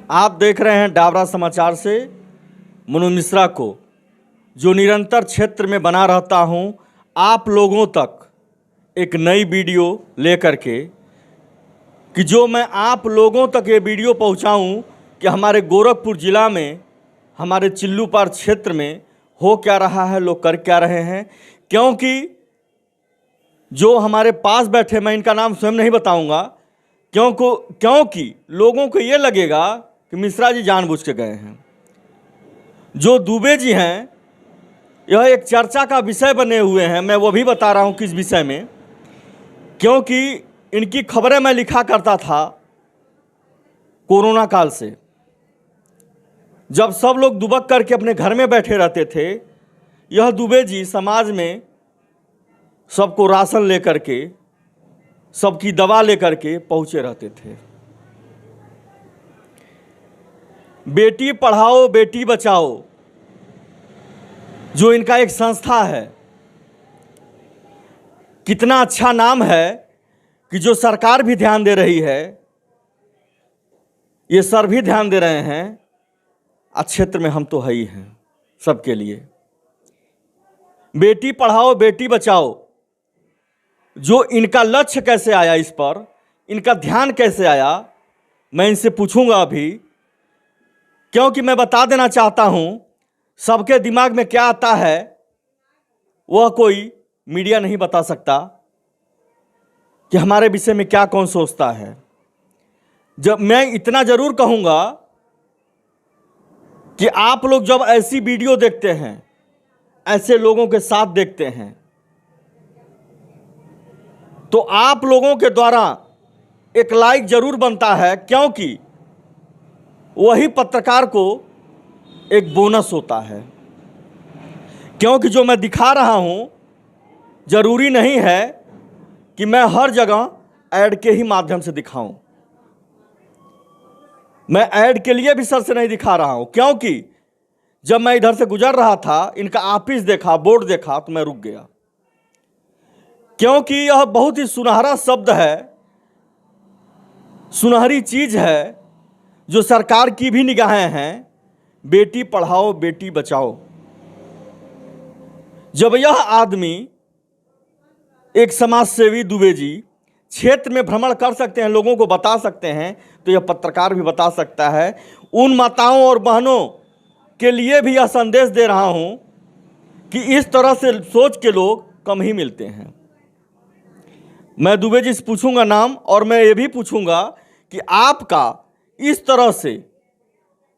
आप देख रहे हैं डाबरा समाचार से मनु मिश्रा को, जो निरंतर क्षेत्र में बना रहता हूं आप लोगों तक एक नई वीडियो लेकर के, कि जो मैं आप लोगों तक ये वीडियो पहुंचाऊं कि हमारे गोरखपुर ज़िला में, हमारे चिल्लूपार क्षेत्र में हो क्या रहा है, लोग कर क्या रहे हैं। क्योंकि जो हमारे पास बैठे, मैं इनका नाम स्वयं नहीं बताऊंगा, क्योंकि लोगों को ये लगेगा कि मिश्रा जी जानबूझ के गए हैं। जो दुबे जी हैं, यह एक चर्चा का विषय बने हुए हैं। मैं वो भी बता रहा हूँ किस विषय में, क्योंकि इनकी खबरें मैं लिखा करता था कोरोना काल से, जब सब लोग दुबक करके अपने घर में बैठे रहते थे। यह दुबे जी समाज में सबको राशन लेकर के, सबकी दवा लेकर के पहुँचे रहते थे। बेटी पढ़ाओ बेटी बचाओ जो इनका एक संस्था है, कितना अच्छा नाम है कि जो सरकार भी ध्यान दे रही है, ये सर भी ध्यान दे रहे हैं। क्षेत्र में हम तो है ही हैं सबके लिए। बेटी पढ़ाओ बेटी बचाओ, जो इनका लक्ष्य कैसे आया, इस पर इनका ध्यान कैसे आया, मैं इनसे पूछूंगा अभी। क्योंकि मैं बता देना चाहता हूं, सबके दिमाग में क्या आता है वह कोई मीडिया नहीं बता सकता कि हमारे विषय में क्या कौन सोचता है। जब मैं इतना जरूर कहूंगा कि आप लोग जब ऐसी वीडियो देखते हैं, ऐसे लोगों के साथ देखते हैं, तो आप लोगों के द्वारा एक लाइक जरूर बनता है, क्योंकि वही पत्रकार को एक बोनस होता है। क्योंकि जो मैं दिखा रहा हूं, जरूरी नहीं है कि मैं हर जगह ऐड के ही माध्यम से दिखाऊं। मैं ऐड के लिए भी सर से नहीं दिखा रहा हूं, क्योंकि जब मैं इधर से गुजर रहा था, इनका ऑफिस देखा, बोर्ड देखा, तो मैं रुक गया। क्योंकि यह बहुत ही सुनहरा शब्द है, सुनहरी चीज है, जो सरकार की भी निगाहें हैं। बेटी पढ़ाओ बेटी बचाओ। जब यह आदमी, एक समाज सेवी दुबे जी, क्षेत्र में भ्रमण कर सकते हैं, लोगों को बता सकते हैं, तो यह पत्रकार भी बता सकता है। उन माताओं और बहनों के लिए भी यह संदेश दे रहा हूं कि इस तरह से सोच के लोग कम ही मिलते हैं। मैं दुबे जी से पूछूंगा नाम, और मैं ये भी पूछूंगा कि आपका इस तरह से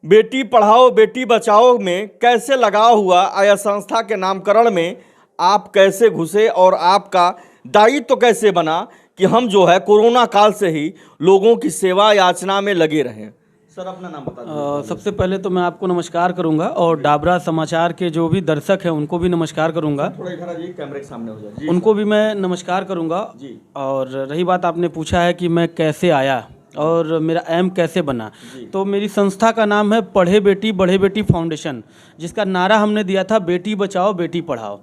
बेटी पढ़ाओ बेटी बचाओ में कैसे लगाव हुआ, आया संस्था के नामकरण में आप कैसे घुसे, और आपका दायित्व तो कैसे बना कि हम जो है कोरोना काल से ही लोगों की सेवा याचना में लगे रहें। सर अपना नाम बता दीजिए। सबसे पहले तो मैं आपको नमस्कार करूंगा, और डाबरा समाचार के जो भी दर्शक हैं उनको भी नमस्कार करूंगा। थोड़ा इधर आइए, कैमरे के सामने हो जाए। उनको भी मैं नमस्कार करूंगा जी। और रही बात, आपने पूछा है कि मैं कैसे आया और मेरा एम कैसे बना, तो मेरी संस्था का नाम है पढ़े बेटी बढ़े बेटी फाउंडेशन, जिसका नारा हमने दिया था बेटी बचाओ बेटी पढ़ाओ।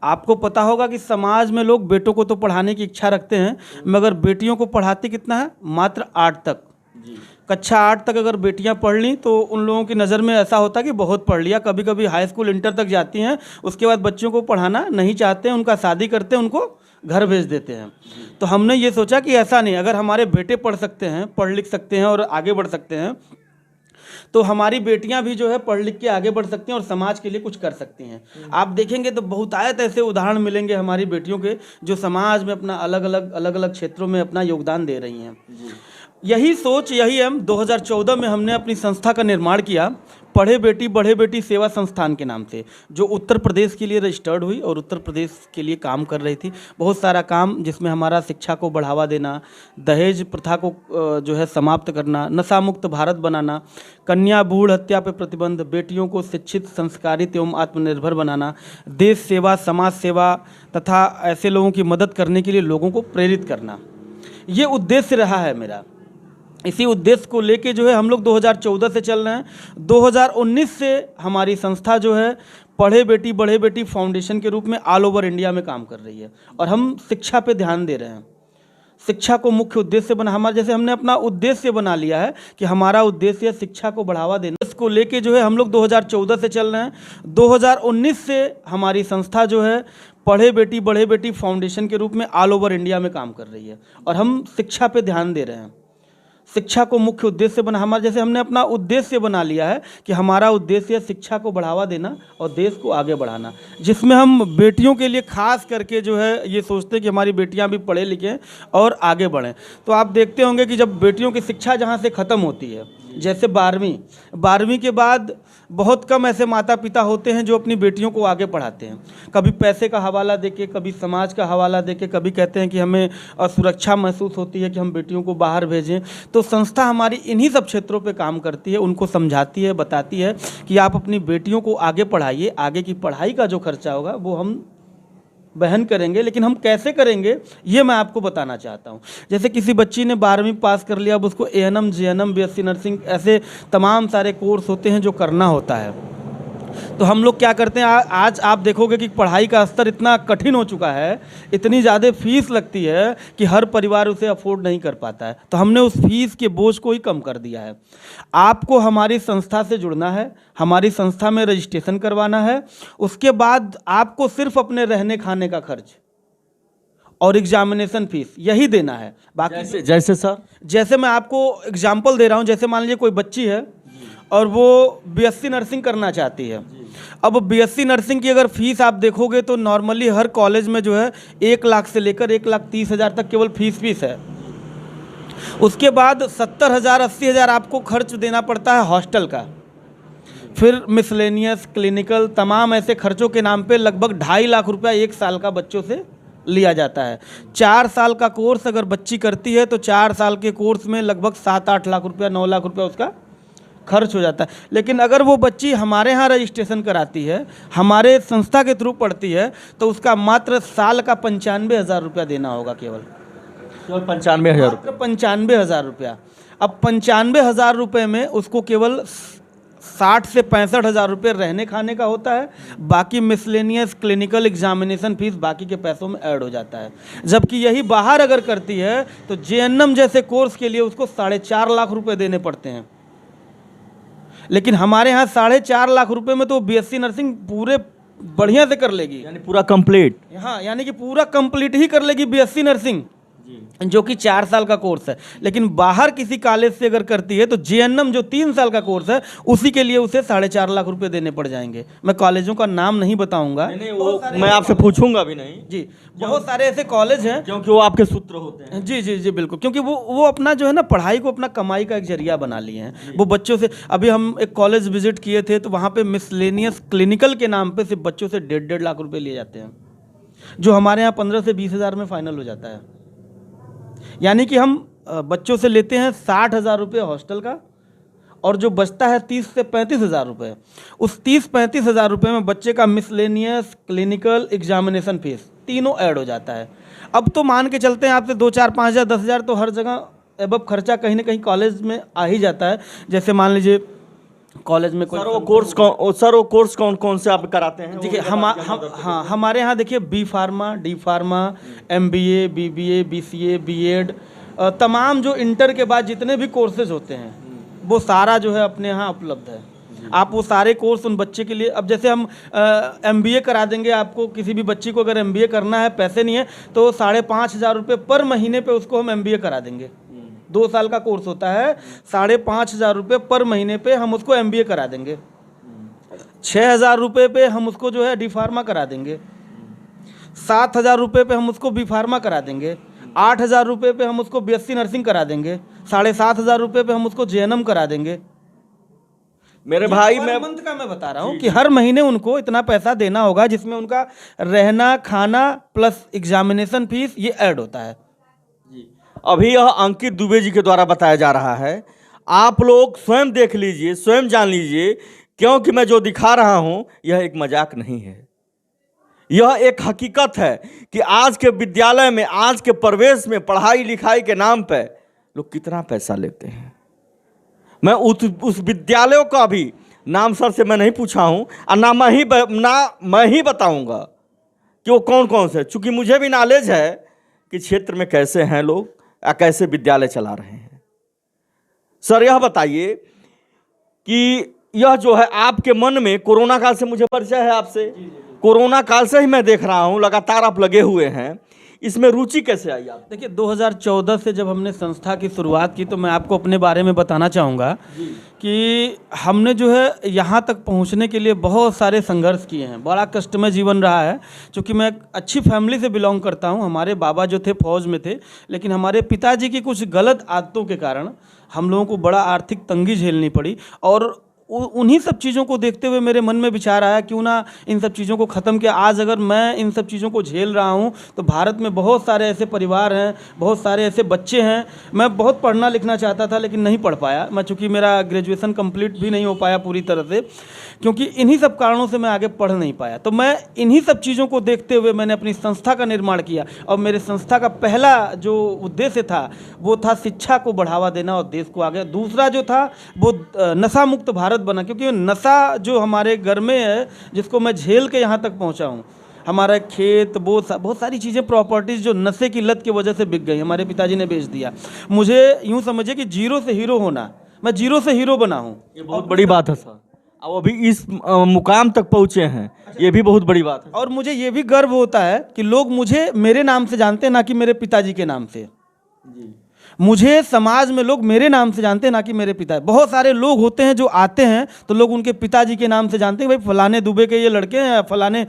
आपको पता होगा कि समाज में लोग बेटों को तो पढ़ाने की इच्छा रखते हैं, मगर बेटियों को पढ़ाते कितना है, मात्र 8 तक। कक्षा 8 तक अगर बेटियां पढ़ लीं तो उन लोगों की नज़र में ऐसा होता है कि बहुत पढ़ लिया। कभी कभी हाई स्कूल इंटर तक जाती हैं, उसके बाद बच्चों को पढ़ाना नहीं चाहते हैं, उनका शादी करते हैं, उनको घर भेज देते हैं। तो हमने ये सोचा कि ऐसा नहीं, अगर हमारे बेटे पढ़ सकते हैं, पढ़ लिख सकते हैं और आगे बढ़ सकते हैं, तो हमारी बेटियां भी जो है पढ़ लिख के आगे बढ़ सकती हैं और समाज के लिए कुछ कर सकती हैं। आप देखेंगे तो बहुतायत ऐसे उदाहरण मिलेंगे हमारी बेटियों के, जो समाज में अपना अलग अलग क्षेत्रों में अपना योगदान दे रही हैं। यही सोच, यही हम 2014 में हमने अपनी संस्था का निर्माण किया, पढ़े बेटी बढ़े बेटी सेवा संस्थान के नाम से, जो उत्तर प्रदेश के लिए रजिस्टर्ड हुई और उत्तर प्रदेश के लिए काम कर रही थी। बहुत सारा काम जिसमें हमारा शिक्षा को बढ़ावा देना, दहेज प्रथा को जो है समाप्त करना, नशा मुक्त भारत बनाना, कन्या भ्रूण हत्या पर प्रतिबंध, बेटियों को शिक्षित संस्कारित एवं आत्मनिर्भर बनाना, देश सेवा समाज सेवा तथा ऐसे लोगों की मदद करने के लिए लोगों को प्रेरित करना, ये उद्देश्य रहा है मेरा। इसी उद्देश्य को लेके जो है हम लोग 2014 से चल रहे हैं। 2019 से हमारी संस्था जो है पढ़े बेटी बढ़े बेटी फाउंडेशन के रूप में ऑल ओवर इंडिया में काम कर रही है, और हम शिक्षा पे ध्यान दे रहे हैं। शिक्षा को मुख्य उद्देश्य बना, हमारा जैसे हमने अपना उद्देश्य बना लिया है कि हमारा उद्देश्य है शिक्षा को बढ़ावा देना। इसको लेके जो है हम लोग 2014 से चल रहे हैं। 2019 से हमारी संस्था जो है पढ़े बेटी बढ़े बेटी फाउंडेशन के रूप में ऑल ओवर इंडिया में काम कर रही है और हम शिक्षा पे ध्यान दे रहे हैं। शिक्षा को मुख्य उद्देश्य बना, हमारा जैसे हमने अपना उद्देश्य बना लिया है कि हमारा उद्देश्य है शिक्षा को बढ़ावा देना और देश को आगे बढ़ाना, जिसमें हम बेटियों के लिए खास करके जो है ये सोचते हैं कि हमारी बेटियां भी पढ़े लिखें और आगे बढ़ें। तो आप देखते होंगे कि जब बेटियों की शिक्षा जहां से ख़त्म होती है, जैसे 12वीं के बाद बहुत कम ऐसे माता पिता होते हैं जो अपनी बेटियों को आगे पढ़ाते हैं। कभी पैसे का हवाला देके, कभी समाज का हवाला देके, कभी कहते हैं कि हमें सुरक्षा महसूस होती है कि हम बेटियों को बाहर भेजें। तो संस्था हमारी इन्हीं सब क्षेत्रों पे काम करती है, उनको समझाती है, बताती है कि आप अपनी बेटियों को आगे पढ़ाइए, आगे की पढ़ाई का जो खर्चा होगा वो हम वहन करेंगे। लेकिन हम कैसे करेंगे ये मैं आपको बताना चाहता हूँ। जैसे किसी बच्ची ने 12वीं पास कर लिया, अब उसको ANM, JNM, BSc नर्सिंग ऐसे तमाम सारे कोर्स होते हैं जो करना होता है। तो हम लोग क्या करते हैं, आज आप देखोगे कि पढ़ाई का स्तर इतना कठिन हो चुका है, इतनी ज़्यादा फीस लगती है कि हर परिवार उसे अफोर्ड नहीं कर पाता है। तो हमने उस फीस के बोझ को ही कम कर दिया है। आपको हमारी संस्था से जुड़ना है, हमारी संस्था में रजिस्ट्रेशन करवाना है, उसके बाद आपको सिर्फ अपने रहने खाने का खर्च और एग्जामिनेशन फीस यही देना है। बाकी जैसे सर, जैसे मैं आपको एग्जाम्पल दे रहा हूँ, जैसे मान लीजिए कोई बच्ची है और वो BSc नर्सिंग करना चाहती है। अब BSc नर्सिंग की अगर फीस आप देखोगे तो नॉर्मली हर कॉलेज में जो है 1 लाख से लेकर 1,30,000 तक केवल फीस है। उसके बाद 70,000 80,000 आपको खर्च देना पड़ता है हॉस्टल का। फिर मिसलेनियस, क्लिनिकल, तमाम ऐसे खर्चों के नाम पे लगभग 2.5 लाख रुपया 1 साल का बच्चों से लिया जाता है। 4 साल का कोर्स अगर बच्ची करती है तो 4 साल के कोर्स में लगभग 7-8 लाख रुपया, 9 लाख रुपया उसका खर्च हो जाता है। लेकिन अगर वो बच्ची हमारे यहाँ रजिस्ट्रेशन कराती है, हमारे संस्था के थ्रू पढ़ती है, तो उसका मात्र साल का 95,000 रुपया देना होगा। केवल 95,000 रुपये, 95,000 रुपया। अब 95,000 रुपये में उसको केवल 60 से 65,000 रुपये रहने खाने का होता है। बाकी मिसलेनियस, क्लिनिकल, एग्जामिनेशन फीस बाकी के पैसों में ऐड हो जाता है। जबकि यही बाहर अगर करती है तो JNM जैसे कोर्स के लिए उसको 4.5 लाख रुपये देने पड़ते हैं। लेकिन हमारे यहाँ 4.5 लाख रुपए में तो BSc नर्सिंग पूरे बढ़िया से कर लेगी, यानी पूरा कंप्लीट। हाँ, यानी कि पूरा कंप्लीट ही कर लेगी BSc नर्सिंग, जो कि 4 साल का कोर्स है। लेकिन बाहर किसी कॉलेज से अगर करती है तो JNM जो 3 साल का कोर्स है उसी के लिए उसे 4.5 लाख रुपए देने पड़ जाएंगे। मैं कॉलेजों का नाम नहीं बताऊंगा, नहीं, वो मैं आपसे पूछूंगा भी नहीं जी। बहुत सारे ऐसे कॉलेज हैं क्योंकि वो आपके सूत्र होते हैं। जी जी जी, बिल्कुल। क्योंकि वो अपना जो है ना पढ़ाई को अपना कमाई का एक जरिया बना लिए हैं। वो बच्चों से, अभी हम एक कॉलेज विजिट किए थे तो वहाँ पे मिसलेनियस क्लिनिकल के नाम पे सिर्फ बच्चों से 1.5 लाख रुपए लिए जाते हैं, जो हमारे यहाँ 15 से 20,000 में फाइनल हो जाता है। यानी कि हम बच्चों से लेते हैं 60,000 रुपये हॉस्टल का और जो बचता है 30 से 35,000 रुपये। उस 30-35,000 रुपये में बच्चे का मिसलेनियस, क्लिनिकल, एग्जामिनेशन फीस तीनों ऐड हो जाता है। अब तो मान के चलते हैं आपसे 2-4, 5,000, 10,000 तो हर जगह एबव खर्चा कहीं ना कहीं कॉलेज में आ ही जाता है। जैसे मान लीजिए कॉलेज में कोई वो कोर्स कौन कौन से आप कराते हैं? देखिए हमारे यहाँ देखिए B pharma, D pharma, MBA, BBA, BCA, B.Ed, तमाम जो इंटर के बाद जितने भी कोर्सेज होते हैं वो सारा जो है अपने यहाँ उपलब्ध है। आप वो सारे कोर्स उन बच्चे के लिए, अब जैसे हम MBA करा देंगे आपको, किसी भी बच्ची को अगर MBA करना है, पैसे नहीं है तो 5,500 रुपये पर महीने पे उसको हम MBA करा देंगे। 2 साल का कोर्स होता है, 5,500 रुपये पर महीने पे हम उसको MBA करा देंगे। 6,000 रुपये पे हम उसको जो है D फार्मा करा देंगे। 7,000 रुपये पे हम उसको B फार्मा करा देंगे। 8,000 रुपये पे हम उसको BSc नर्सिंग करा देंगे। 7,500 रुपये पे हम उसको JNM करा देंगे। मेरे भाई, मैं मंथ का मैं बता रहा हूँ कि हर महीने उनको इतना पैसा देना होगा, जिसमें उनका रहना खाना प्लस एग्जामिनेशन फीस ये ऐड होता है। अभी यह अंकित दुबे जी के द्वारा बताया जा रहा है। आप लोग स्वयं देख लीजिए, स्वयं जान लीजिए, क्योंकि मैं जो दिखा रहा हूं यह एक मजाक नहीं है, यह एक हकीकत है कि आज के विद्यालय में, आज के प्रवेश में, पढ़ाई लिखाई के नाम पे लोग कितना पैसा लेते हैं। मैं उस विद्यालयों का भी नाम सर से मैं नहीं पूछा हूं और ना मैं ही बताऊंगा कि वो कौन कौन से, चूंकि मुझे भी नॉलेज है कि क्षेत्र में कैसे हैं लोग या कैसे विद्यालय चला रहे हैं। सर यह बताइए कि यह जो है आपके मन में, कोरोना काल से मुझे परिचय है आपसे, कोरोना काल से ही मैं देख रहा हूँ लगातार आप लगे हुए हैं, इसमें रुचि कैसे आई आप? देखिए 2014 से जब हमने संस्था की शुरुआत की तो मैं आपको अपने बारे में बताना चाहूँगा कि हमने जो है यहाँ तक पहुँचने के लिए बहुत सारे संघर्ष किए हैं। बड़ा कष्टमय जीवन रहा है, क्योंकि मैं एक अच्छी फैमिली से बिलोंग करता हूँ। हमारे बाबा जो थे फौज में थे, लेकिन हमारे पिताजी की कुछ गलत आदतों के कारण हम लोगों को बड़ा आर्थिक तंगी झेलनी पड़ी। और उन्हीं सब चीज़ों को देखते हुए मेरे मन में विचार आया क्यों ना इन सब चीज़ों को ख़त्म किया। आज अगर मैं इन सब चीज़ों को झेल रहा हूँ तो भारत में बहुत सारे ऐसे परिवार हैं, बहुत सारे ऐसे बच्चे हैं। मैं बहुत पढ़ना लिखना चाहता था लेकिन नहीं पढ़ पाया मैं, चूँकि मेरा ग्रेजुएशन कंप्लीट भी नहीं हो पाया पूरी तरह से, क्योंकि इन्हीं सब कारणों से मैं आगे पढ़ नहीं पाया। तो मैं इन्हीं सब चीज़ों को देखते हुए मैंने अपनी संस्था का निर्माण किया। और मेरे संस्था का पहला जो उद्देश्य था वो था शिक्षा को बढ़ावा देना और देश को आगे। दूसरा जो था वो नशा मुक्त भारत बना, क्योंकि नशा जो हमारे घर में है जिसको मैं झेल के यहाँ तक पहुँचा हूँ। हमारा खेत, बहुत सारी चीज़ें, प्रॉपर्टीज़ जो नशे की लत की वजह से बिक गई, हमारे पिताजी ने बेच दिया। मुझे यूँ समझिए कि जीरो से हीरो होना, मैं जीरो से हीरो बना हूँ। ये बहुत बड़ी बात है सर, अब अभी इस मुकाम तक पहुँचे हैं, ये भी बहुत बड़ी बात है। और मुझे ये भी गर्व होता है कि लोग मुझे मेरे नाम से जानते हैं, ना कि मेरे पिताजी के नाम से। मुझे समाज में लोग मेरे नाम से जानते हैं, ना कि मेरे पिता। बहुत सारे लोग होते हैं जो आते हैं तो लोग उनके पिताजी के नाम से जानते हैं, भाई फलाने दुबे के ये लड़के हैं, या फलाने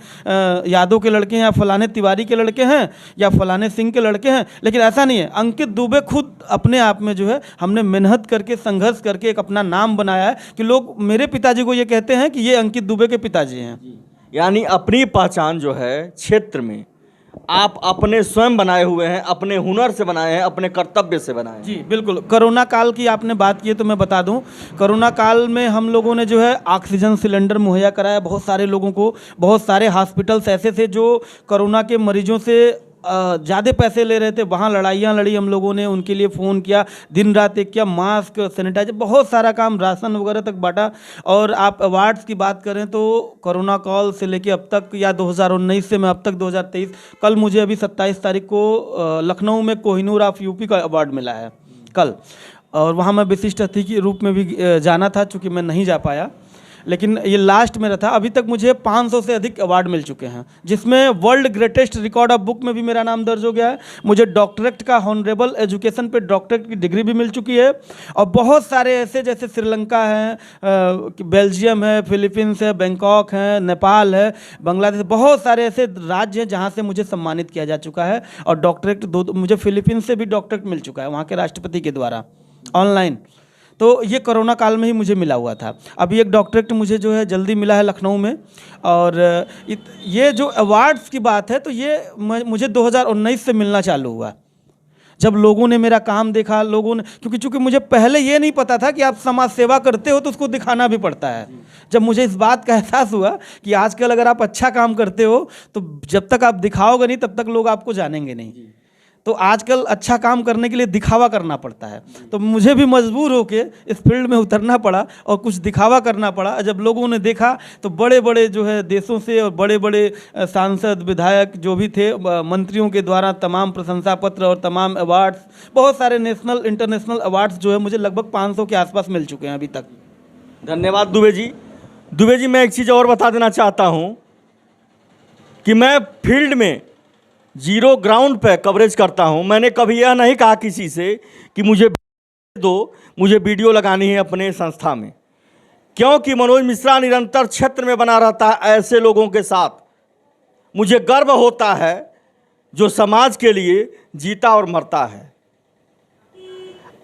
यादव के लड़के हैं, या फलाने तिवारी के लड़के हैं, या फलाने सिंह के लड़के हैं। लेकिन ऐसा नहीं है। अंकित दुबे खुद अपने आप में जो है हमने मेहनत करके, संघर्ष करके एक अपना नाम बनाया है कि लोग मेरे पिताजी को ये कहते हैं कि ये अंकित दुबे के पिताजी हैं। यानी अपनी पहचान जो है क्षेत्र में आप अपने स्वयं बनाए हुए हैं, अपने हुनर से बनाए हैं, अपने कर्तव्य से बनाए हैं। जी बिल्कुल। कोरोना काल की आपने बात की है तो मैं बता दूं, कोरोना काल में हम लोगों ने जो है ऑक्सीजन सिलेंडर मुहैया कराया बहुत सारे लोगों को। बहुत सारे हॉस्पिटल्स ऐसे थे जो कोरोना के मरीजों से ज़्यादा पैसे ले रहे थे, वहाँ लड़ाइयाँ लड़ी हम लोगों ने, उनके लिए फ़ोन किया, दिन रात एक किया, मास्क, सैनिटाइजर, बहुत सारा काम, राशन वगैरह तक बांटा। और आप अवार्ड्स की बात करें तो कोरोना काल से लेके अब तक, या 2019 से मैं अब तक 2023, कल मुझे अभी 27 तारीख को लखनऊ में कोहिनूर ऑफ यूपी का अवार्ड मिला है कल। और वहाँ मैं विशिष्ट अतिथि के रूप में भी जाना था, चूँकि मैं नहीं जा पाया, लेकिन ये लास्ट मेरा था। अभी तक मुझे 500 से अधिक अवार्ड मिल चुके हैं, जिसमें world greatest record of book में भी मेरा नाम दर्ज हो गया है। मुझे डॉक्टरेट का हॉनरेबल एजुकेशन पे डॉक्टरेट की डिग्री भी मिल चुकी है। और बहुत सारे ऐसे, जैसे श्रीलंका है, बेल्जियम है, फिलीपींस है, बैंकॉक है, नेपाल है, बांग्लादेश, बहुत सारे ऐसे राज्य हैं जहाँ से मुझे सम्मानित किया जा चुका है। और डॉक्टरेट मुझे फिलीपींस से भी डॉक्टरेट मिल चुका है, वहाँ के राष्ट्रपति के द्वारा ऑनलाइन। तो ये कोरोना काल में ही मुझे मिला हुआ था। अभी एक डॉक्टरेट मुझे जो है जल्दी मिला है लखनऊ में। और ये जो अवार्ड्स की बात है तो ये मुझे 2019 से मिलना चालू हुआ, जब लोगों ने मेरा काम देखा। लोगों ने, क्योंकि चूँकि मुझे पहले ये नहीं पता था कि आप समाज सेवा करते हो तो उसको दिखाना भी पड़ता है। जब मुझे इस बात का एहसास हुआ कि आजकल अगर आप अच्छा काम करते हो तो जब तक आप दिखाओगे नहीं तब तक लोग आपको जानेंगे नहीं। तो आजकल अच्छा काम करने के लिए दिखावा करना पड़ता है। तो मुझे भी मजबूर होके इस फील्ड में उतरना पड़ा और कुछ दिखावा करना पड़ा। जब लोगों ने देखा तो बड़े बड़े जो है देशों से और बड़े बड़े सांसद, विधायक जो भी थे, मंत्रियों के द्वारा तमाम प्रशंसा पत्र और तमाम अवार्ड्स, बहुत सारे नेशनल इंटरनेशनल अवार्ड्स जो है मुझे लगभग 500 के आसपास मिल चुके हैं अभी तक। धन्यवाद दुबे जी। दुबे जी, मैं एक चीज़ और बता देना चाहता हूँ कि मैं फील्ड में जीरो ग्राउंड पे कवरेज करता हूं। मैंने कभी यह नहीं कहा किसी से कि मुझे दो, मुझे वीडियो लगानी है अपने संस्था में, क्योंकि मनोज मिश्रा निरंतर क्षेत्र में बना रहता है ऐसे लोगों के साथ। मुझे गर्व होता है जो समाज के लिए जीता और मरता है।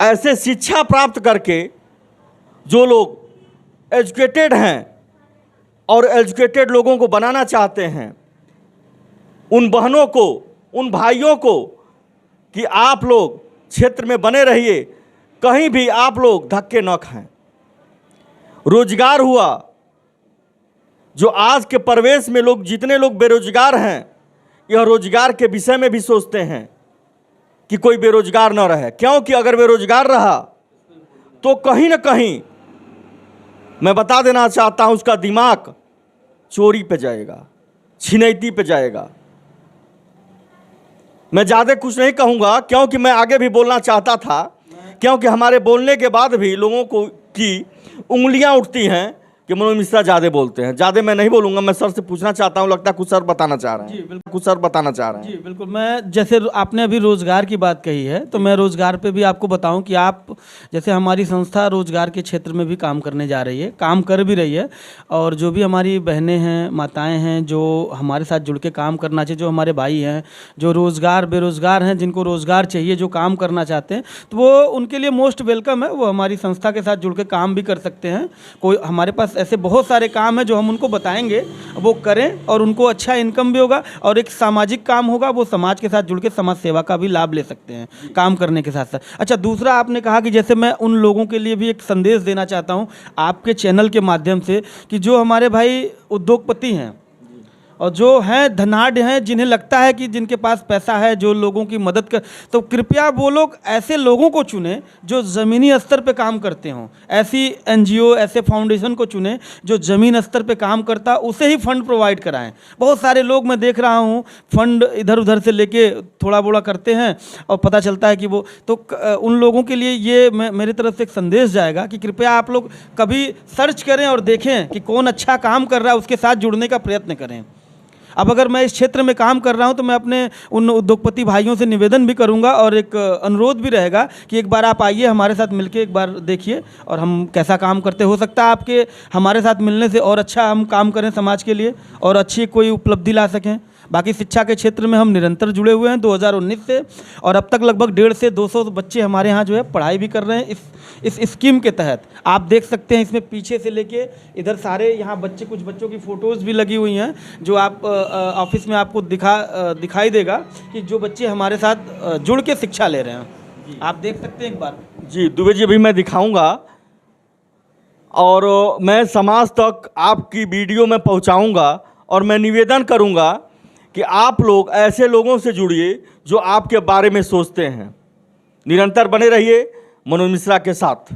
ऐसे शिक्षा प्राप्त करके जो लोग एजुकेटेड हैं और एजुकेटेड लोगों को बनाना चाहते हैं, उन बहनों को, उन भाइयों को कि आप लोग क्षेत्र में बने रहिए, कहीं भी आप लोग धक्के न खाएं। रोजगार हुआ, जो आज के परिवेश में लोग, जितने लोग बेरोजगार हैं, यह रोजगार के विषय में भी सोचते हैं कि कोई बेरोजगार न रहे, क्योंकि अगर बेरोजगार रहा तो कहीं ना कहीं, मैं बता देना चाहता हूं, उसका दिमाग चोरी पे जाएगा, छिनैती पे जाएगा। मैं ज़्यादा कुछ नहीं कहूँगा, क्योंकि मैं आगे भी बोलना चाहता था, क्योंकि हमारे बोलने के बाद भी लोगों को की उंगलियां उठती हैं कि मनोज मिश्रा ज़्यादा बोलते हैं। ज़्यादा मैं नहीं बोलूँगा, मैं सर से पूछना चाहता हूँ, लगता है कुछ सर बताना चाह रहे हैं। जी बिल्कुल, कुछ सर बताना चाह रहे हैं। जी बिल्कुल। मैं जैसे आपने अभी रोज़गार की बात कही है, तो मैं रोज़गार पे भी आपको बताऊं कि आप जैसे हमारी संस्था रोज़गार के क्षेत्र में भी काम करने जा रही है, काम कर भी रही है। और जो भी हमारी बहनें हैं, माताएं हैं, जो हमारे साथ जुड़ के काम करना चाहिए, जो हमारे भाई हैं, जो रोज़गार बेरोज़गार हैं, जिनको रोज़गार चाहिए, जो काम करना चाहते हैं, तो वो उनके लिए मोस्ट वेलकम है। वो हमारी संस्था के साथ जुड़ के काम भी कर सकते हैं। कोई हमारे पास ऐसे बहुत सारे काम हैं जो हम उनको बताएंगे, वो करें और उनको अच्छा इनकम भी होगा और एक सामाजिक काम होगा। वो समाज के साथ जुड़ के समाज सेवा का भी लाभ ले सकते हैं काम करने के साथ साथ। अच्छा, दूसरा आपने कहा कि जैसे मैं उन लोगों के लिए भी एक संदेश देना चाहता हूं आपके चैनल के माध्यम से, कि जो हमारे भाई उद्योगपति हैं और जो हैं धनाढ़ हैं, जिन्हें लगता है कि जिनके पास पैसा है, जो लोगों की मदद कर, तो कृपया वो लोग ऐसे लोगों को चुनें जो ज़मीनी स्तर पे काम करते हों। ऐसी एनजीओ, ऐसे फाउंडेशन को चुनें जो ज़मीन स्तर पे काम करता, उसे ही फंड प्रोवाइड कराएं। बहुत सारे लोग मैं देख रहा हूँ फंड इधर उधर से लेके थोड़ा बोड़ा करते हैं और पता चलता है कि वो तो उन लोगों के लिए ये मेरी तरफ से एक संदेश जाएगा कि कृपया आप लोग कभी सर्च करें और देखें कि कौन अच्छा काम कर रहा है, उसके साथ जुड़ने का प्रयत्न करें। अब अगर मैं इस क्षेत्र में काम कर रहा हूं तो मैं अपने उन उद्योगपति भाइयों से निवेदन भी करूंगा और एक अनुरोध भी रहेगा कि एक बार आप आइए, हमारे साथ मिलके एक बार देखिए और हम कैसा काम करते। हो सकता है आपके हमारे साथ मिलने से और अच्छा हम काम करें समाज के लिए और अच्छी कोई उपलब्धि ला सकें। बाकी शिक्षा के क्षेत्र में हम निरंतर जुड़े हुए हैं 2019 से, और अब तक लगभग 150 से 200 बच्चे हमारे यहाँ जो है पढ़ाई भी कर रहे हैं इस स्कीम के तहत। आप देख सकते हैं इसमें पीछे से लेके इधर सारे यहाँ बच्चे, कुछ बच्चों की फ़ोटोज़ भी लगी हुई हैं जो आप ऑफिस में आपको दिखाई देगा कि जो बच्चे हमारे साथ जुड़ के शिक्षा ले रहे हैं। आप देख सकते हैं एक बार। जी दुबे जी, अभी मैं दिखाऊंगा और मैं समाज तक आपकी वीडियो में पहुंचाऊंगा और मैं निवेदन करूंगा कि आप लोग ऐसे लोगों से जुड़िए जो आपके बारे में सोचते हैं। निरंतर बने रहिए मनोज मिश्रा के साथ।